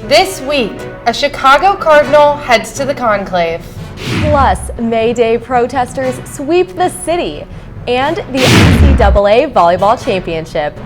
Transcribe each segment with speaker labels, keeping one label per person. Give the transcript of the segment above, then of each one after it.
Speaker 1: This week, a Chicago Cardinal heads to the conclave.
Speaker 2: Plus, May Day protesters sweep the city and the NCAA Volleyball Championship.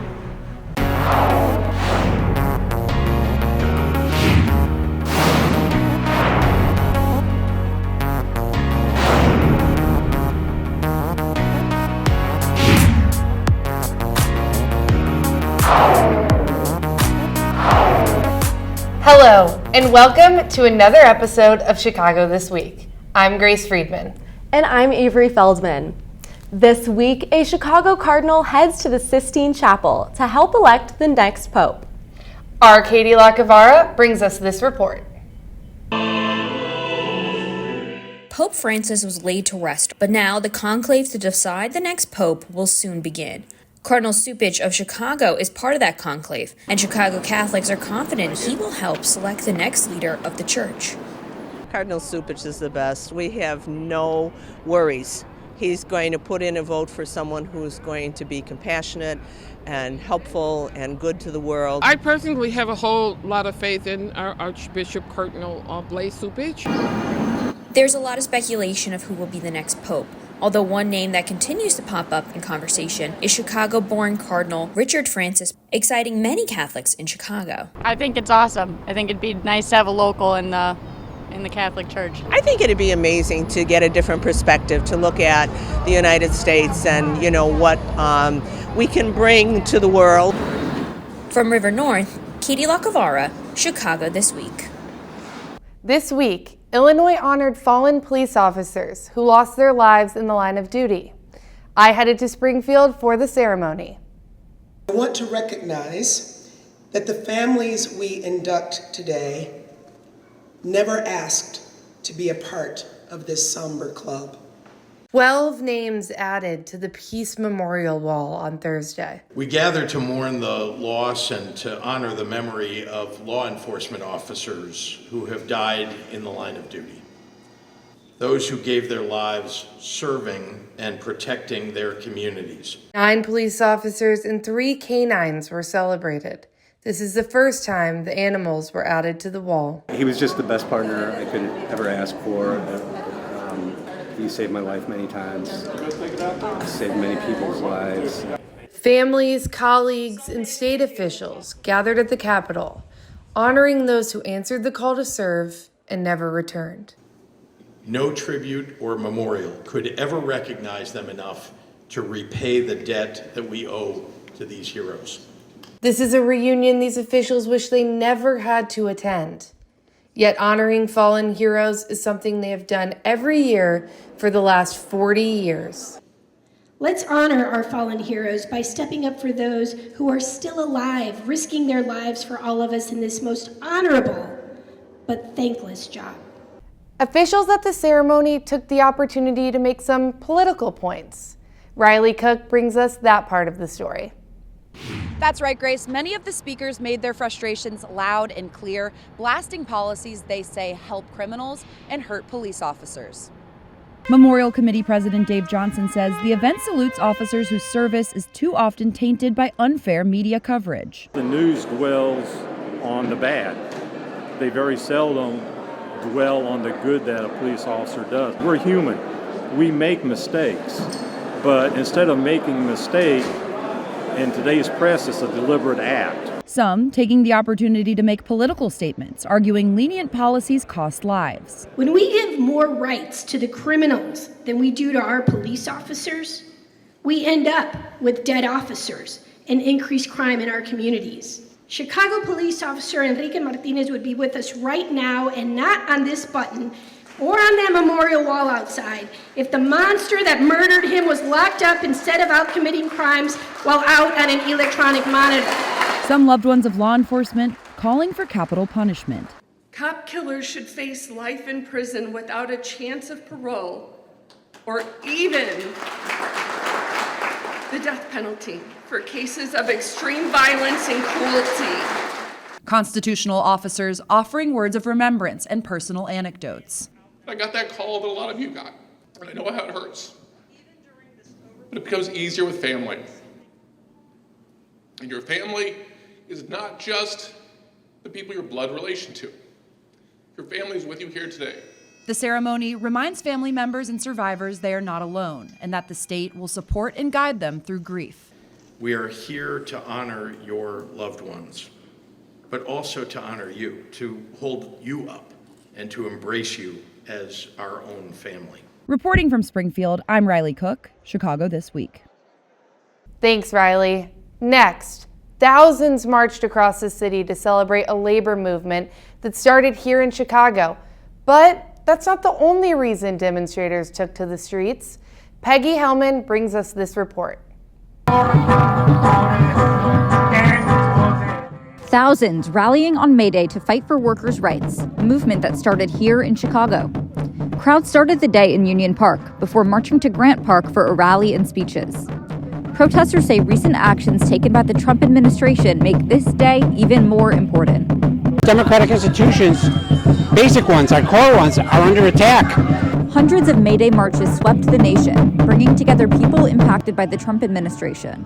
Speaker 1: Hello, and welcome to another episode of Chicago This Week. I'm Grace Friedman.
Speaker 2: And I'm Avery Feldman. This week, a Chicago Cardinal heads to the Sistine Chapel to help elect the next pope.
Speaker 1: Our Katie LaCavara brings us this report.
Speaker 3: Pope Francis was laid to rest, but now the conclave to decide the next pope will soon begin. Cardinal Cupich of Chicago is part of that conclave, and Chicago Catholics are confident he will help select the next leader of the church.
Speaker 4: Cardinal Cupich is the best. We have no worries. He's going to put in a vote for someone who's going to be compassionate and helpful and good to the world.
Speaker 5: I personally have a whole lot of faith in our Archbishop Cardinal Blaise Cupich.
Speaker 3: There's a lot of speculation of who will be the next pope, although one name that continues to pop up in conversation is Chicago-born Cardinal Richard Francis, exciting many Catholics in Chicago.
Speaker 6: I think it's awesome. I think it'd be nice to have a local in the Catholic Church.
Speaker 4: I think it'd be amazing to get a different perspective, to look at the United States and, what we can bring to the world.
Speaker 3: From River North, Katie LaCavara, Chicago This Week.
Speaker 1: This week, Illinois honored fallen police officers who lost their lives in the line of duty. I headed to Springfield for the ceremony.
Speaker 7: I want to recognize that the families we induct today never asked to be a part of this somber club.
Speaker 1: 12 names added to the Peace Memorial Wall on Thursday.
Speaker 8: We gather to mourn the loss and to honor the memory of law enforcement officers who have died in the line of duty. Those who gave their lives serving and protecting their communities.
Speaker 1: 9 police officers and 3 canines were celebrated. This is the first time the animals were added to the wall.
Speaker 9: He was just the best partner I could ever ask for. He saved my life many times, saved many people's lives.
Speaker 1: Families, colleagues, and state officials gathered at the Capitol, honoring those who answered the call to serve and never returned.
Speaker 8: No tribute or memorial could ever recognize them enough to repay the debt that we owe to these heroes.
Speaker 1: This is a reunion these officials wish they never had to attend. Yet honoring fallen heroes is something they have done every year for the last 40 years.
Speaker 10: Let's honor our fallen heroes by stepping up for those who are still alive, risking their lives for all of us in this most honorable but thankless job.
Speaker 1: Officials at the ceremony took the opportunity to make some political points. Riley Cook brings us that part of the story.
Speaker 11: That's right, Grace. Many of the speakers made their frustrations loud and clear, blasting policies they say help criminals and hurt police officers.
Speaker 12: Memorial Committee President Dave Johnson says the event salutes officers whose service is too often tainted by unfair media coverage.
Speaker 13: The news dwells on the bad. They very seldom dwell on the good that a police officer does. We're human. We make mistakes. But instead of making a mistake, in today's press, it's a deliberate act.
Speaker 12: Some taking the opportunity to make political statements, arguing lenient policies cost lives.
Speaker 10: When we give more rights to the criminals than we do to our police officers, we end up with dead officers and increased crime in our communities. Chicago police officer Enrique Martinez would be with us right now and not on this button or on that memorial wall outside if the monster that murdered him was locked up instead of out committing crimes while out on an electronic monitor.
Speaker 12: Some loved ones of law enforcement calling for capital punishment.
Speaker 14: Cop killers should face life in prison without a chance of parole or even the death penalty for cases of extreme violence and cruelty.
Speaker 12: Constitutional officers offering words of remembrance and personal anecdotes.
Speaker 15: I got that call that a lot of you got, and I know how it hurts. But it becomes easier with family. And your family is not just the people you're blood relation to. Your family is with you here today.
Speaker 12: The ceremony reminds family members and survivors they are not alone and that the state will support and guide them through grief.
Speaker 8: We are here to honor your loved ones, but also to honor you, to hold you up, and to embrace you as our own family.
Speaker 12: Reporting from Springfield, I'm Riley Cook, Chicago This Week.
Speaker 1: Thanks, Riley. Next, thousands marched across the city to celebrate a labor movement that started here in Chicago. But that's not the only reason demonstrators took to the streets. Peggy Hellman brings us this report.
Speaker 16: Thousands rallying on May Day to fight for workers' rights, a movement that started here in Chicago. Crowds started the day in Union Park before marching to Grant Park for a rally and speeches. Protesters say recent actions taken by the Trump administration make this day even more important.
Speaker 17: Democratic institutions, basic ones, our core ones, are under attack.
Speaker 16: Hundreds of May Day marches swept the nation, bringing together people impacted by the Trump administration.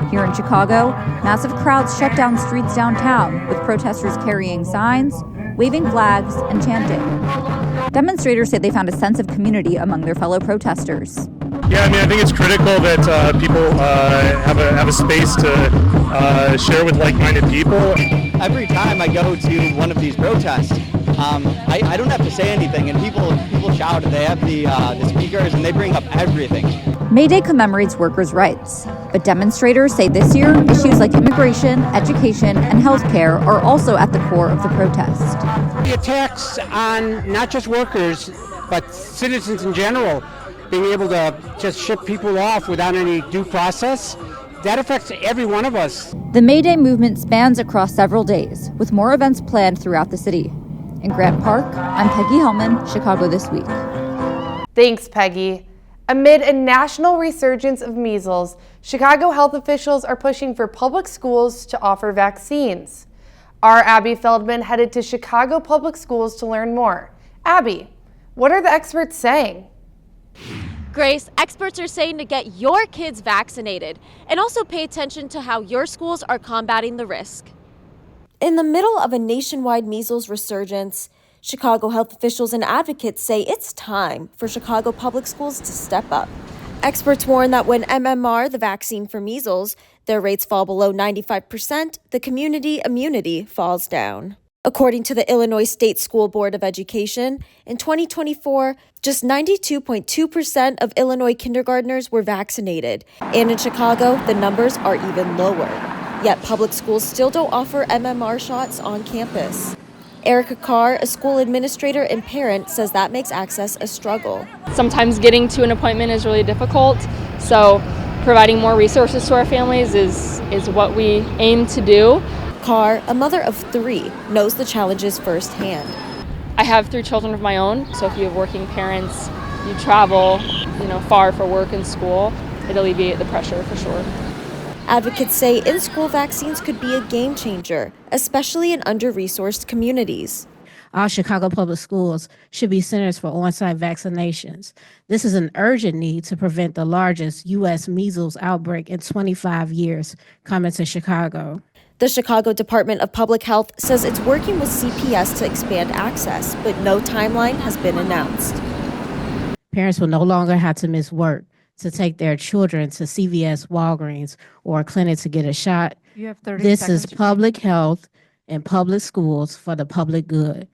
Speaker 16: Here in Chicago, massive crowds shut down streets downtown, with protesters carrying signs, waving flags, and chanting. Demonstrators say they found a sense of community among their fellow protesters.
Speaker 18: Yeah, I think it's critical that people have a space to share with like-minded people.
Speaker 19: Every time I go to one of these protests, I don't have to say anything, and people shout, and they have the speakers, and they bring up everything.
Speaker 16: May Day commemorates workers' rights, but demonstrators say this year issues like immigration, education, and healthcare are also at the core of the protest.
Speaker 17: The attacks on not just workers, but citizens in general, being able to just ship people off without any due process, that affects every one of us.
Speaker 16: The May Day movement spans across several days, with more events planned throughout the city. In Grant Park, I'm Peggy Hellman, Chicago This Week.
Speaker 1: Thanks, Peggy. Amid a national resurgence of measles, Chicago health officials are pushing for public schools to offer vaccines. Our Abby Feldman headed to Chicago Public Schools to learn more. Abby, what are the experts saying?
Speaker 20: Grace, experts are saying to get your kids vaccinated and also pay attention to how your schools are combating the risk.
Speaker 21: In the middle of a nationwide measles resurgence, Chicago health officials and advocates say it's time for Chicago public schools to step up. Experts warn that when MMR, the vaccine for measles, their rates fall below 95%, the community immunity falls down. According to the Illinois State School Board of Education, in 2024, just 92.2% of Illinois kindergartners were vaccinated. And in Chicago, the numbers are even lower. Yet public schools still don't offer MMR shots on campus. Erica Carr, a school administrator and parent, says that makes access a struggle.
Speaker 6: Sometimes getting to an appointment is really difficult, so providing more resources to our families is what we aim to do.
Speaker 21: Carr, a mother of 3, knows the challenges firsthand.
Speaker 6: I have 3 children of my own, so if you have working parents, you travel, far for work and school, it alleviates the pressure for sure.
Speaker 21: Advocates say in-school vaccines could be a game changer, especially in under-resourced communities.
Speaker 22: All Chicago public schools should be centers for on-site vaccinations. This is an urgent need to prevent the largest U.S. measles outbreak in 25 years coming to Chicago.
Speaker 21: The Chicago Department of Public Health says it's working with CPS to expand access, but no timeline has been announced.
Speaker 22: Parents will no longer have to miss work to take their children to CVS, Walgreens, or a clinic to get a shot.
Speaker 23: You have 30
Speaker 22: This
Speaker 23: seconds.
Speaker 22: is public health and public schools for the public good.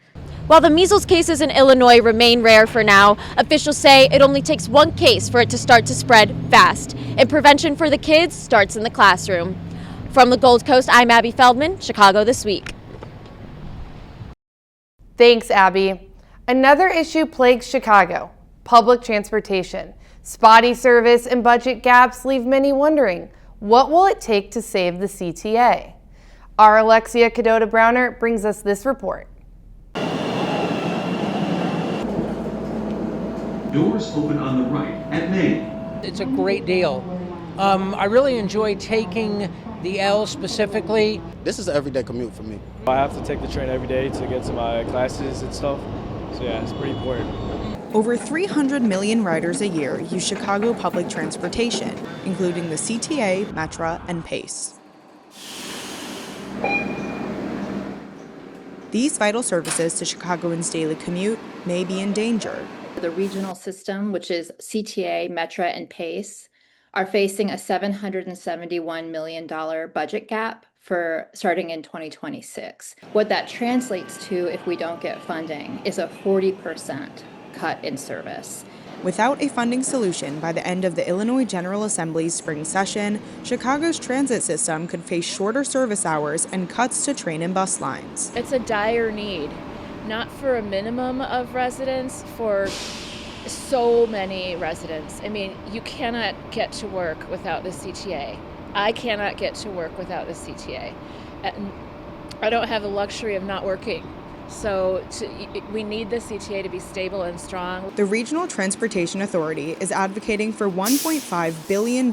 Speaker 20: While the measles cases in Illinois remain rare for now, officials say it only takes one case for it to start to spread fast. And prevention for the kids starts in the classroom. From the Gold Coast, I'm Abby Feldman, Chicago This Week.
Speaker 1: Thanks, Abby. Another issue plagues Chicago: public transportation. Spotty service and budget gaps leave many wondering, what will it take to save the CTA? Our Alexia Cadota Browner brings us this report.
Speaker 24: Doors open on the right at Main.
Speaker 25: It's a great deal. I really enjoy taking the L specifically.
Speaker 26: This is an everyday commute for me.
Speaker 27: I have to take the train every day to get to my classes and stuff. So yeah, it's pretty important.
Speaker 28: Over 300 million riders a year use Chicago public transportation, including the CTA, Metra, and PACE. These vital services to Chicagoans' daily commute may be in danger.
Speaker 2: The regional system, which is CTA, Metra, and PACE, are facing a $771 million budget gap for starting in 2026. What that translates to, if we don't get funding, is a 40% cut in service.
Speaker 28: Without a funding solution by the end of the Illinois General Assembly's spring session, Chicago's transit system could face shorter service hours and cuts to train and bus lines.
Speaker 6: It's a dire need, not for a minimum of residents, for so many residents. I mean, you cannot get to work without the CTA. I cannot get to work without the CTA. And I don't have the luxury of not working. So we need the CTA to be stable and strong.
Speaker 28: The Regional Transportation Authority is advocating for $1.5 billion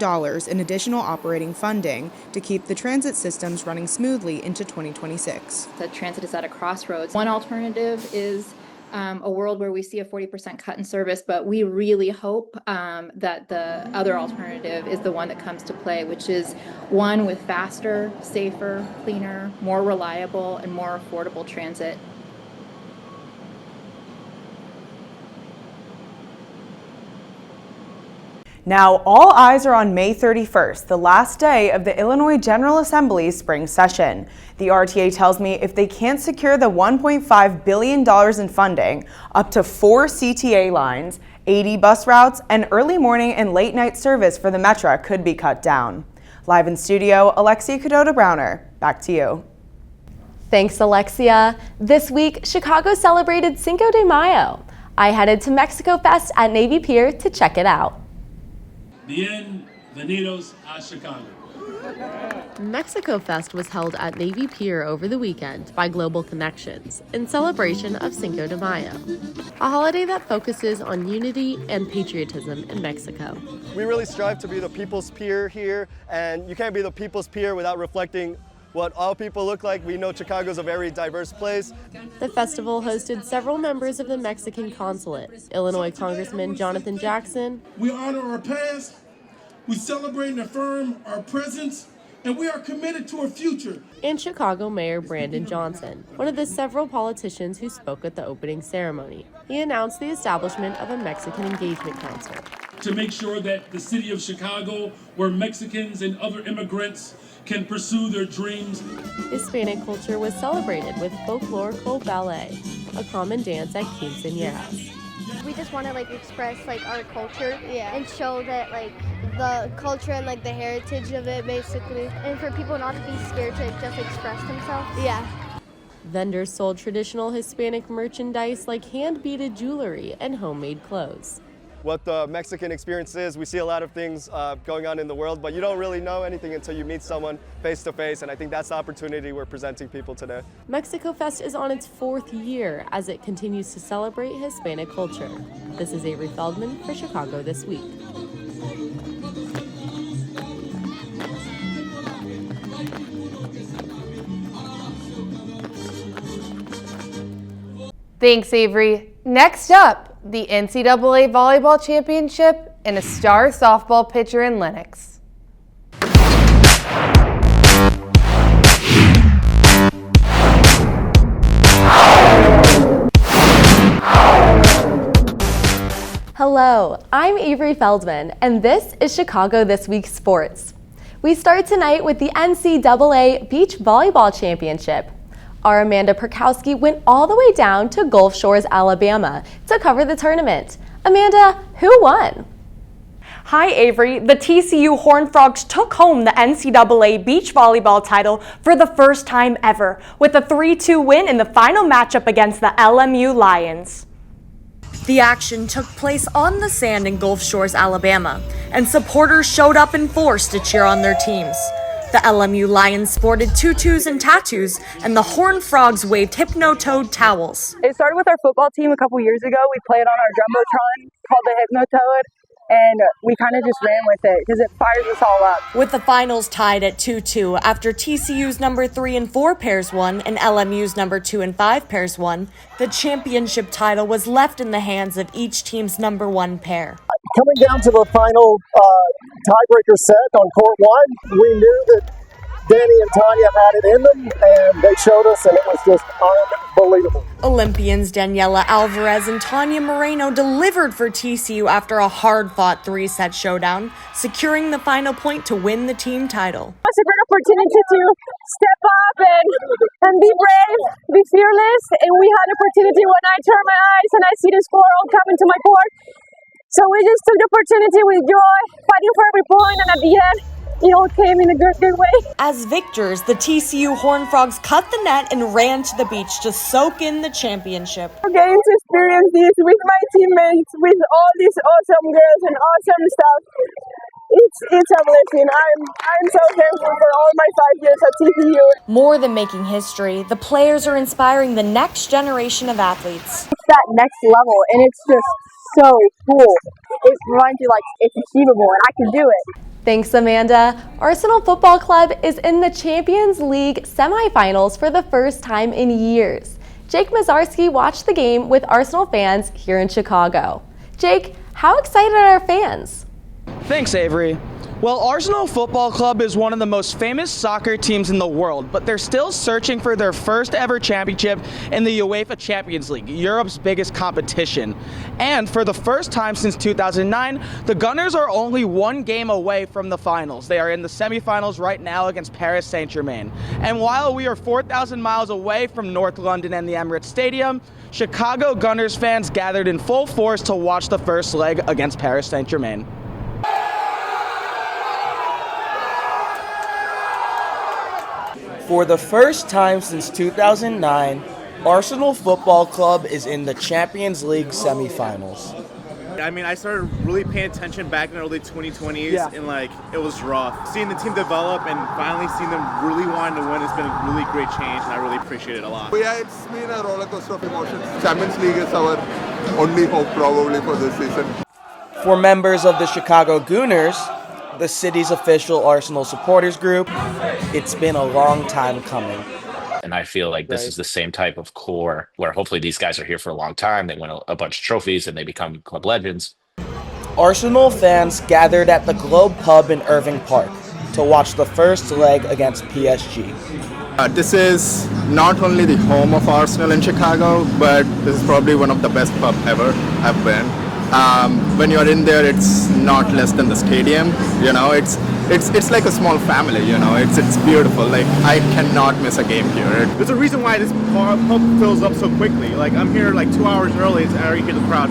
Speaker 28: in additional operating funding to keep the transit systems running smoothly into 2026.
Speaker 2: The transit is at a crossroads. One alternative is a world where we see a 40% cut in service, but we really hope that the other alternative is the one that comes to play, which is one with faster, safer, cleaner, more reliable, and more affordable transit.
Speaker 3: Now, all eyes are on May 31st, the last day of the Illinois General Assembly's spring session. The RTA tells me if they can't secure the $1.5 billion in funding, up to 4 CTA lines, 80 bus routes, and early morning and late night service for the Metra could be cut down. Live in studio, Alexia Cadota-Browner, back to you.
Speaker 1: Thanks, Alexia. This week, Chicago celebrated Cinco de Mayo. I headed to Mexico Fest at Navy Pier to check it out.
Speaker 4: Bienvenidos a Chicago.
Speaker 1: Mexico Fest was held at Navy Pier over the weekend by Global Connections in celebration of Cinco de Mayo, a holiday that focuses on unity and patriotism in Mexico.
Speaker 5: We really strive to be the people's pier here, and you can't be the people's pier without reflecting what all people look like. We know Chicago's a very diverse place.
Speaker 1: The festival hosted several members of the Mexican consulate, Illinois Congressman Jonathan Jackson.
Speaker 4: We honor our past, we celebrate and affirm our presence, and we are committed to our future.
Speaker 1: And Chicago Mayor Brandon Johnson, one of the several politicians who spoke at the opening ceremony. He announced the establishment of a Mexican Engagement Council
Speaker 4: to make sure that the city of Chicago, where Mexicans and other immigrants can pursue their dreams.
Speaker 1: Hispanic culture was celebrated with folklorical ballet, a common dance at quinceañeras.
Speaker 7: We just want to express our culture and show that the culture and the heritage of it basically, and for people not to be scared to just express themselves.
Speaker 1: Vendors sold traditional Hispanic merchandise like hand-beaded jewelry and homemade clothes.
Speaker 5: What the Mexican experience is, we see a lot of things going on in the world, but you don't really know anything until you meet someone face to face, and I think that's the opportunity we're presenting people today.
Speaker 1: Mexico Fest is on its 4th year as it continues to celebrate Hispanic culture. This is Avery Feldman for Chicago This Week. Thanks, Avery. Next up, the NCAA Volleyball Championship and a star softball pitcher in Lenox. Hello, I'm Avery Feldman, and this is Chicago This Week Sports. We start tonight with the NCAA Beach Volleyball Championship. Our Amanda Perkowski went all the way down to Gulf Shores, Alabama to cover the tournament. Amanda, who won?
Speaker 9: Hi Avery, the TCU Horned Frogs took home the NCAA Beach Volleyball title for the first time ever with a 3-2 win in the final matchup against the LMU Lions.
Speaker 11: The action took place on the sand in Gulf Shores, Alabama, and supporters showed up in force to cheer on their teams. The LMU Lions sported tutus and tattoos, and the Horned Frogs waved hypno-toad towels.
Speaker 23: It started with our football team a couple years ago. We played on our Jumbotron called the Hypno-Toad, and we kind of just ran with it because it fires us all up.
Speaker 11: With the finals tied at 2-2 after TCU's number 3 and 4 pairs won and LMU's number 2 and 5 pairs won, the championship title was left in the hands of each team's number 1 pair.
Speaker 29: Coming down to the final tiebreaker set on court 1, we knew that Danny and Tanya had it in them, and they showed us, and it was just unbelievable.
Speaker 11: Olympians Daniela Alvarez and Tanya Moreno delivered for TCU after a hard-fought 3-set showdown, securing the final point to win the team title.
Speaker 23: It's a great opportunity to step up and be brave, be fearless, and we had opportunity when I turn my eyes and I see the score all coming to my court. So we just took the opportunity with joy, fighting for every point, and at the end, it all came in a good way.
Speaker 11: As victors, the TCU Horned Frogs cut the net and ran to the beach to soak in the championship.
Speaker 23: Getting to experience this with my teammates, with all these awesome girls and awesome stuff, it's a blessing. I'm so thankful for all my 5 years at TCU.
Speaker 21: More than making history, the players are inspiring the next generation of athletes.
Speaker 23: It's that next level, and it's just so cool. It reminds you like it's achievable and I can do it.
Speaker 9: Thanks, Amanda. Arsenal Football Club is in the Champions League semifinals for the first time in years. Jake Mazarski watched the game with Arsenal fans here in Chicago. Jake, how excited are fans?
Speaker 8: Thanks, Avery. Well, Arsenal Football Club is one of the most famous soccer teams in the world, but they're still searching for their first ever championship in the UEFA Champions League, Europe's biggest competition. And for the first time since 2009, the Gunners are only 1 game away from the finals. They are in the semifinals right now against Paris Saint-Germain. And while we are 4,000 miles away from North London and the Emirates Stadium, Chicago Gunners fans gathered in full force to watch the first leg against Paris Saint-Germain. For the first time since 2009, Arsenal Football Club is in the Champions League semifinals.
Speaker 10: I mean, I started really paying attention back in the early 2020s, and it was rough. Seeing the team develop and finally seeing them really wanting to win has been a really great change, and I really appreciate it a lot.
Speaker 12: Yeah, it's been a roller coaster of emotions. Champions League is our only hope probably for this season.
Speaker 8: For members of the Chicago Gooners, the city's official Arsenal supporters group, it's been a long time coming.
Speaker 13: And I feel like this is the same type of core where hopefully these guys are here for a long time. They win a bunch of trophies and they become club legends.
Speaker 8: Arsenal fans gathered at the Globe Pub in Irving Park to watch the first leg against PSG.
Speaker 12: This is not only the home of Arsenal in Chicago, but this is probably one of the best pubs ever I've been. When you're in there, it's not less than the stadium. You know, it's like a small family. You know, it's beautiful. Like I cannot miss a game here.
Speaker 10: There's a reason why this pub fills up so quickly. Like I'm here like 2 hours early, and I already hear the crowd.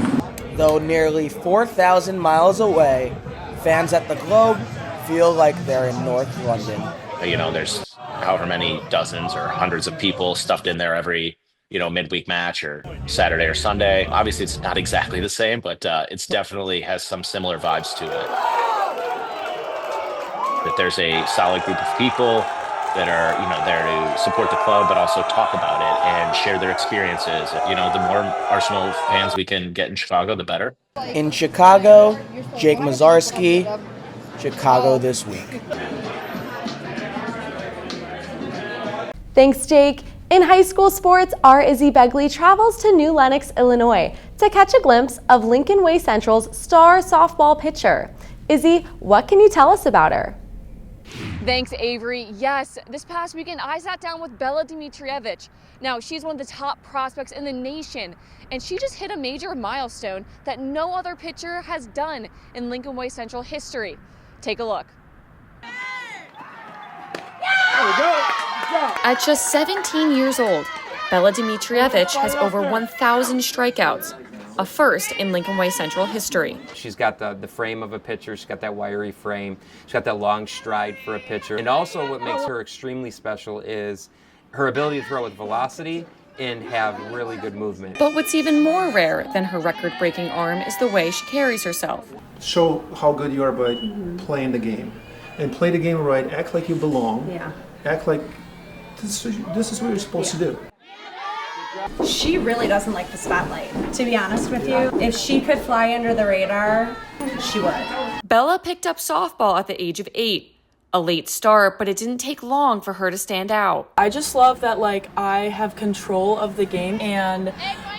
Speaker 8: Though nearly 4,000 miles away, fans at the Globe feel like they're in North London.
Speaker 13: You know, there's however many dozens or hundreds of people stuffed in there every midweek match or Saturday or Sunday. Obviously, it's not exactly the same, but it's definitely has some similar vibes to it. That there's a solid group of people that are, there to support the club, but also talk about it and share their experiences. The more Arsenal fans we can get in Chicago, the better.
Speaker 8: In Chicago, Jake Mazarski, Chicago This Week.
Speaker 9: Thanks, Jake. In high school sports, our Izzy Begley travels to New Lenox, Illinois to catch a glimpse of Lincoln Way Central's star softball pitcher. Izzy, what can you tell us about her?
Speaker 14: Thanks, Avery. Yes, this past weekend I sat down with Bella Dimitrievich. Now, she's one of the top prospects in the nation, and she just hit a major milestone that no other pitcher has done in Lincoln Way Central history. Take a look. There we go.
Speaker 15: At just 17 years old, Bella Dimitrievich has over 1,000 strikeouts, a first in Lincoln Way Central history.
Speaker 17: She's got the frame of a pitcher, she's got that wiry frame, she's got that long stride for a pitcher. And also what makes her extremely special is her ability to throw with velocity and have really good movement.
Speaker 15: But what's even more rare than her record-breaking arm is the way she carries herself.
Speaker 18: Show how good you are by playing the game. And play the game right, act like you belong.
Speaker 19: Yeah.
Speaker 18: Act like this is what you're supposed to do.
Speaker 19: She really doesn't like the spotlight, to be honest with you. If she could fly under the radar, she would.
Speaker 15: Bella picked up softball at the age of 8. A late start, but it didn't take long for her to stand out.
Speaker 30: I just love that I have control of the game, and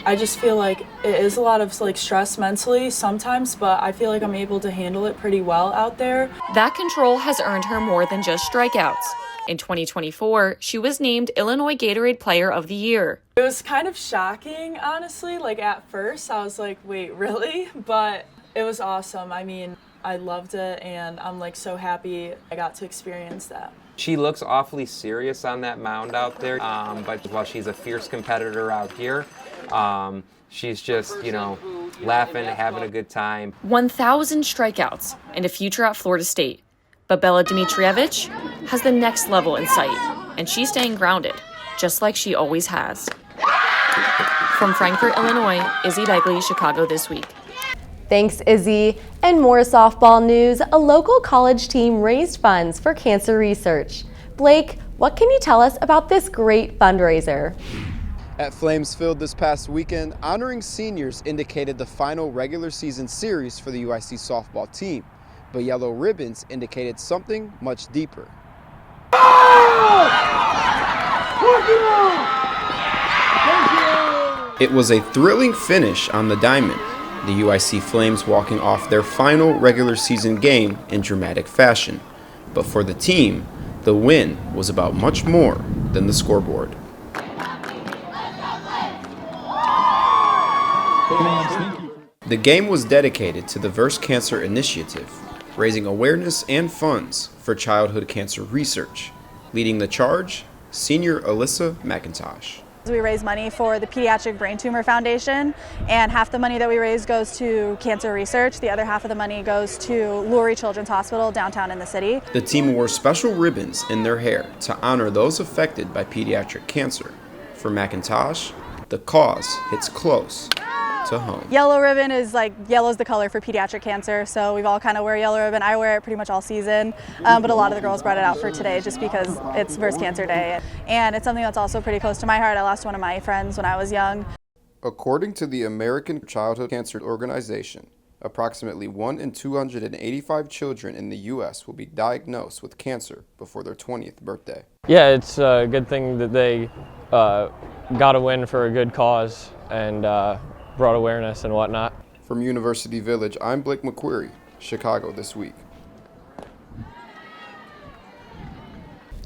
Speaker 30: I just feel like it is a lot of stress mentally sometimes, but I feel like I'm able to handle it pretty well out there.
Speaker 15: That control has earned her more than just strikeouts. In 2024, she was named Illinois Gatorade Player of the Year.
Speaker 30: It was kind of shocking, honestly. Like at first, I was like, wait, really? But it was awesome. I mean, I loved it, and I'm like so happy I got to experience that.
Speaker 17: She looks awfully serious on that mound out there, but while she's a fierce competitor out here, she's just, laughing, having a good time.
Speaker 15: 1,000 strikeouts and a future at Florida State. But Bella Dmitrievich has the next level in sight, and she's staying grounded, just like she always has. From Frankfort, Illinois, Izzy Begley, Chicago This Week.
Speaker 9: Thanks, Izzy. And more softball news, a local college team raised funds for cancer research. Blake, what can you tell us about this great fundraiser?
Speaker 2: At Flames Field this past weekend, honoring seniors indicated the final regular season series for the UIC softball team, but yellow ribbons indicated something much deeper. It was a thrilling finish on the diamond, the UIC Flames walking off their final regular season game in dramatic fashion. But for the team, the win was about much more than the scoreboard. The game was dedicated to the Verse Cancer Initiative, raising awareness and funds for childhood cancer research. Leading the charge, senior Alyssa McIntosh.
Speaker 6: We raise money for the Pediatric Brain Tumor Foundation, and half the money that we raise goes to cancer research. The other half of the money goes to Lurie Children's Hospital downtown in the city.
Speaker 2: The team wore special ribbons in their hair to honor those affected by pediatric cancer. For McIntosh, the cause hits close to home.
Speaker 6: Yellow ribbon is yellow's the color for pediatric cancer, so we've all kind of wear yellow ribbon. I wear it pretty much all season, but a lot of the girls brought it out for today just because it's Verse Cancer Day. And it's something that's also pretty close to my heart. I lost one of my friends when I was young.
Speaker 2: According to the American Childhood Cancer Organization, approximately 1 in 285 children in the U.S. will be diagnosed with cancer before their 20th birthday.
Speaker 16: Yeah, it's a good thing that they got a win for a good cause and brought awareness and whatnot.
Speaker 2: From University Village, I'm Blake McQuarrie, Chicago This Week.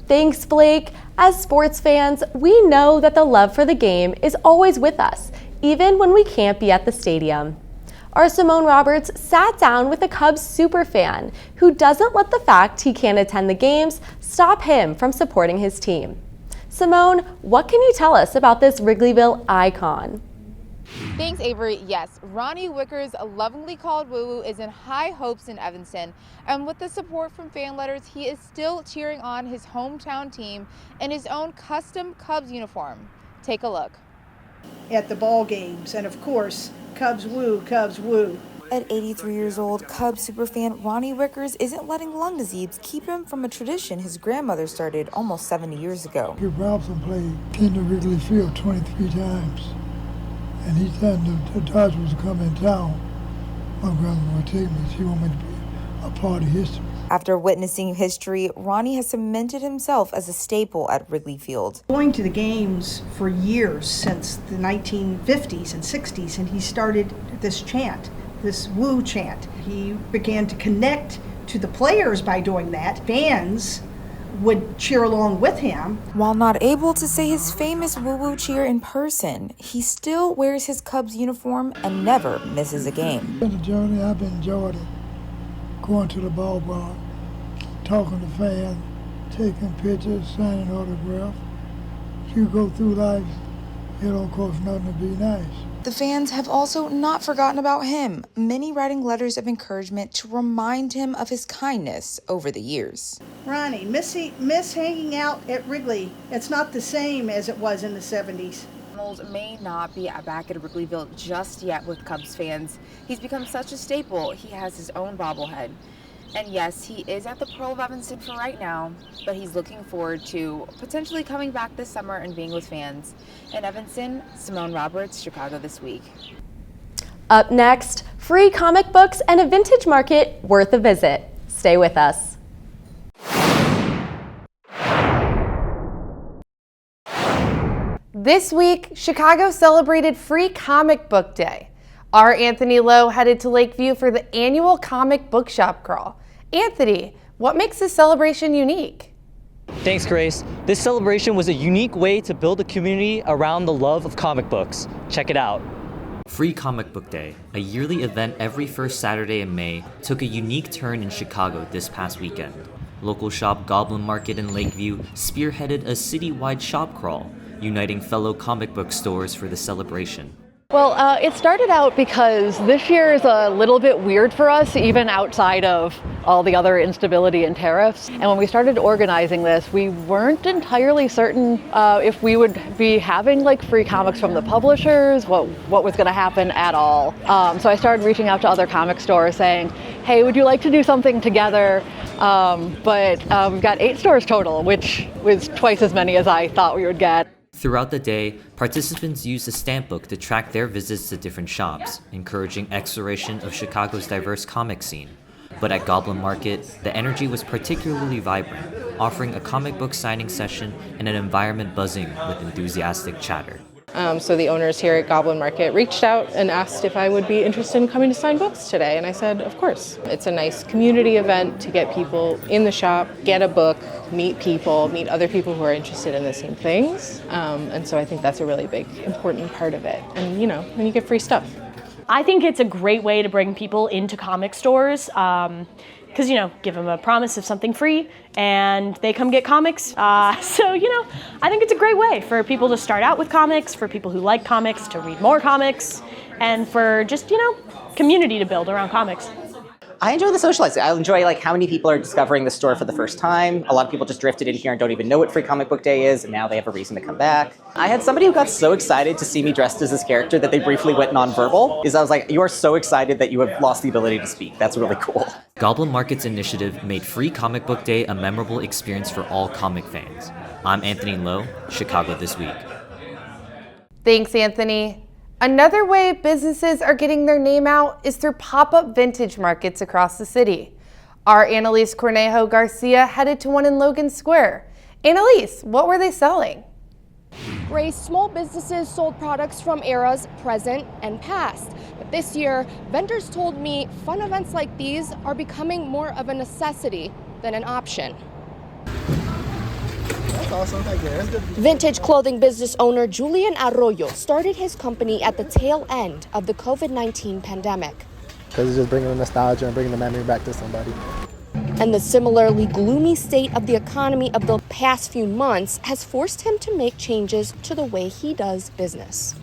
Speaker 9: Thanks, Blake. As sports fans, we know that the love for the game is always with us, even when we can't be at the stadium. Our Simone Roberts sat down with a Cubs superfan who doesn't let the fact he can't attend the games stop him from supporting his team. Simone, what can you tell us about this Wrigleyville icon?
Speaker 20: Thanks, Avery. Yes, Ronnie Wicker's lovingly called Woo Woo is in high hopes in Evanston, and with the support from fan letters, he is still cheering on his hometown team in his own custom Cubs uniform. Take a look.
Speaker 22: At the ball games, and of course, Cubs woo, Cubs woo.
Speaker 21: At 83 years old, Cubs superfan Ronnie Wickers isn't letting lung disease keep him from a tradition his grandmother started almost 70 years ago.
Speaker 24: Robson played in the Wrigley Field 23 times. And he said the Dodgers would come in town. My grandma would take me. She wanted me to be a part of history.
Speaker 21: After witnessing history, Ronnie has cemented himself as a staple at Wrigley Field.
Speaker 22: Going to the games for years, since the 1950s and 60s, and he started this chant, this woo chant. He began to connect to the players by doing that. Fans would cheer along with him.
Speaker 21: While not able to say his famous woo-woo cheer in person, he still wears his Cubs uniform and never misses a game.
Speaker 24: In the journey, I've enjoyed it. Going to the ballpark, talking to fans, taking pictures, signing autographs. You go through life, it don't cost nothing to be nice.
Speaker 21: The fans have also not forgotten about him, many writing letters of encouragement to remind him of his kindness over the years.
Speaker 22: Ronnie, miss hanging out at Wrigley. It's not the same as it was in the 70s.
Speaker 25: Reynolds may not be back at Wrigleyville just yet with Cubs fans. He's become such a staple, he has his own bobblehead. And yes, he is at the Pearl of Evanston for right now, but he's looking forward to potentially coming back this summer and being with fans. In Evanston, Simone Roberts, Chicago This Week.
Speaker 9: Up next, free comic books and a vintage market worth a visit. Stay with us.
Speaker 1: This week, Chicago celebrated Free Comic Book Day. Our Anthony Lowe headed to Lakeview for the annual comic book shop crawl. Anthony, what makes this celebration unique?
Speaker 3: Thanks, Grace. This celebration was a unique way to build a community around the love of comic books. Check it out.
Speaker 4: Free Comic Book Day, a yearly event every first Saturday in May, took a unique turn in Chicago this past weekend. Local shop Goblin Market in Lakeview spearheaded a citywide shop crawl, uniting fellow comic book stores for the celebration.
Speaker 5: Well, it started out because this year is a little bit weird for us, even outside of all the other instability and tariffs. And when we started organizing this, we weren't entirely certain if we would be having like free comics from the publishers, what was going to happen at all. So I started reaching out to other comic stores saying, hey, would you like to do something together? But we've got 8 stores total, which was twice as many as I thought we would get.
Speaker 4: Throughout the day, participants used a stamp book to track their visits to different shops, encouraging exploration of Chicago's diverse comic scene. But at Goblin Market, the energy was particularly vibrant, offering a comic book signing session and an environment buzzing with enthusiastic chatter.
Speaker 7: So the owners here at Goblin Market reached out and asked if I would be interested in coming to sign books today, and I said, of course. It's a nice community event to get people in the shop, get a book, meet people, meet other people who are interested in the same things, and so I think that's a really big, important part of it. And you know, and you get free stuff.
Speaker 9: I think it's a great way to bring people into comic stores because, you know, give them a promise of something free and they come get comics. So, you know, I think it's a great way for people to start out with comics, for people who like comics to read more comics, and for just, you know, community to build around comics.
Speaker 11: I enjoy the socializing. I enjoy like how many people are discovering the store for the first time. A lot of people just drifted in here and don't even know what Free Comic Book Day is, and now they have a reason to come back. I had somebody who got so excited to see me dressed as this character that they briefly went nonverbal. I was like, you are so excited that you have lost the ability to speak. That's really cool.
Speaker 4: Goblin Market's initiative made Free Comic Book Day a memorable experience for all comic fans. I'm Anthony Lowe, Chicago This Week.
Speaker 1: Thanks, Anthony. Another way businesses are getting their name out is through pop-up vintage markets across the city. Our Annalise Cornejo Garcia headed to one in Logan Square. Annalise, what were they selling?
Speaker 23: Grace, small businesses sold products from eras present and past. But this year, vendors told me fun events like these are becoming more of a necessity than an option.
Speaker 26: Awesome. Thank you. That's good.
Speaker 23: Vintage clothing business owner Julian Arroyo started his company at the tail end of the COVID-19 pandemic.
Speaker 26: Because it's just bringing the nostalgia and bringing the memory back to somebody.
Speaker 23: And the similarly gloomy state of the economy of the past few months has forced him to make changes to the way he does business.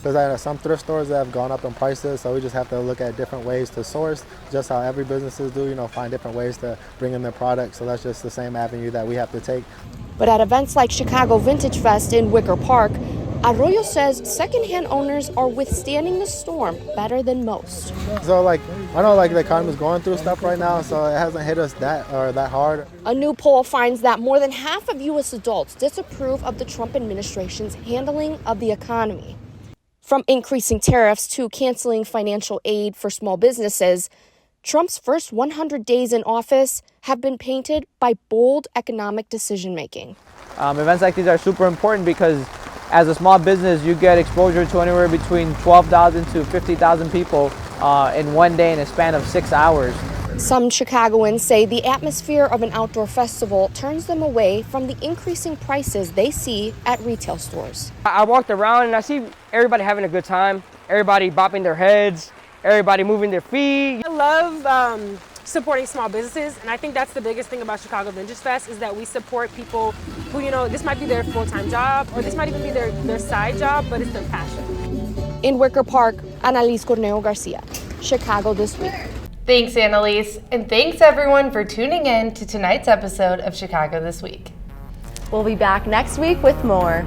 Speaker 26: There's some thrift stores that have gone up in prices, so we just have to look at different ways to source, just how every businesses do, you know, find different ways to bring in their products. So that's just the same avenue that we have to take.
Speaker 23: But at events like Chicago Vintage Fest in Wicker Park, Arroyo says secondhand owners are withstanding the storm better than most.
Speaker 26: So I know the economy is going through stuff right now, so it hasn't hit us that hard.
Speaker 23: A new poll finds that more than half of U.S. adults disapprove of the Trump administration's handling of the economy. From increasing tariffs to canceling financial aid for small businesses, Trump's first 100 days in office have been painted by bold economic decision-making.
Speaker 27: Events like these are super important because as a small business, you get exposure to anywhere between 12,000 to 50,000 people in one day in a span of 6 hours.
Speaker 23: Some Chicagoans say the atmosphere of an outdoor festival turns them away from the increasing prices they see at retail stores.
Speaker 28: I walked around and I see everybody having a good time, everybody bopping their heads, everybody moving their feet.
Speaker 29: I love supporting small businesses, and I think that's the biggest thing about Chicago Vintage Fest is that we support people who, you know, this might be their full-time job or this might even be their side job, but it's their passion.
Speaker 23: In Wicker Park, Annalise Cornejo Garcia, Chicago This Week.
Speaker 1: Thanks, Annalise, and thanks everyone for tuning in to tonight's episode of Chicago This Week.
Speaker 9: We'll be back next week with more.